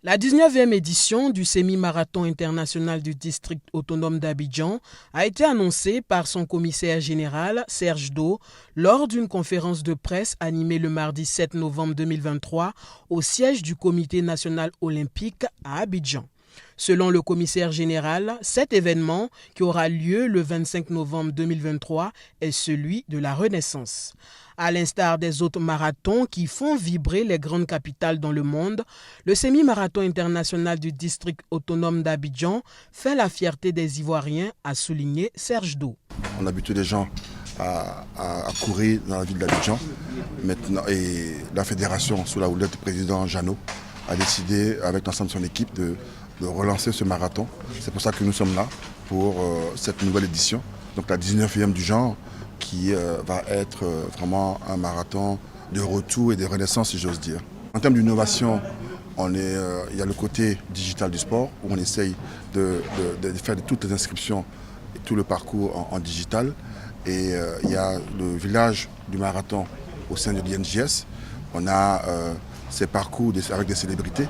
La 19e édition du semi-marathon international du district autonome d'Abidjan a été annoncée par son commissaire général, Serge Do, lors d'une conférence de presse animée le mardi 7 novembre 2023 au siège du Comité national olympique à Abidjan. Selon le commissaire général, cet événement, qui aura lieu le 25 novembre 2023, est celui de la Renaissance. À l'instar des autres marathons qui font vibrer les grandes capitales dans le monde, le semi-marathon international du district autonome d'Abidjan fait la fierté des Ivoiriens, a souligné Serge Do. On a habitué les gens à courir dans la ville d'Abidjan. Maintenant, et la fédération, sous la houlette du président Jeannot, a décidé, avec l'ensemble de son équipe, de relancer ce marathon. C'est pour ça que nous sommes là pour cette nouvelle édition, donc la 19e du genre, qui va être vraiment un marathon de retour et de renaissance, si j'ose dire. En termes d'innovation, il y a le côté digital du sport, où on essaye de faire toutes les inscriptions et tout le parcours en digital. Et il y a le village du marathon au sein de l'INJS. On a ces parcours avec des célébrités,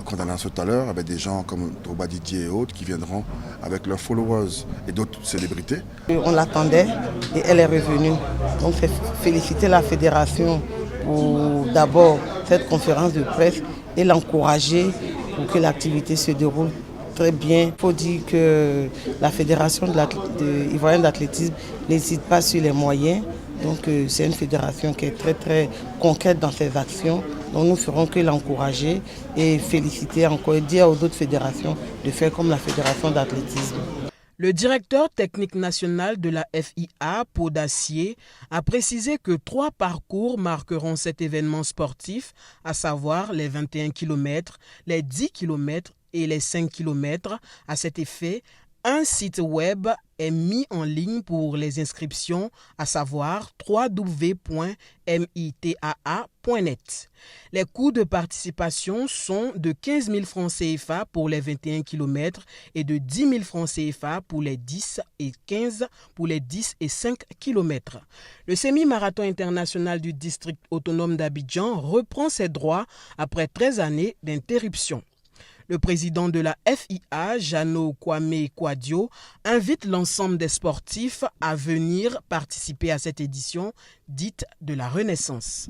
qu'on annonce tout à l'heure, avec des gens comme Drogba Didier et autres qui viendront avec leurs followers et d'autres célébrités. On l'attendait et elle est revenue. Donc c'est féliciter la fédération pour d'abord cette conférence de presse et l'encourager pour que l'activité se déroule très bien. Il faut dire que la fédération ivoirienne d'athlétisme n'hésite pas sur les moyens. Donc c'est une fédération qui est très très concrète dans ses actions. Donc nous ne ferons que l'encourager et féliciter encore et dire aux autres fédérations de faire comme la fédération d'athlétisme. Le directeur technique national de la FIA, Pau d'Acier, a précisé que 3 parcours marqueront cet événement sportif, à savoir les 21 km, les 10 km et les 5 km. À cet effet, un site web est mis en ligne pour les inscriptions, à savoir www.mitaa.net. Les coûts de participation sont de 15 000 francs CFA pour les 21 km et de 10 000 francs CFA pour les 10 et 15 pour les 10 et 5 km. Le semi-marathon international du district autonome d'Abidjan reprend ses droits après 13 années d'interruption. Le président de la FIA, Jeannot Kwame Kwadio, invite l'ensemble des sportifs à venir participer à cette édition dite de la Renaissance.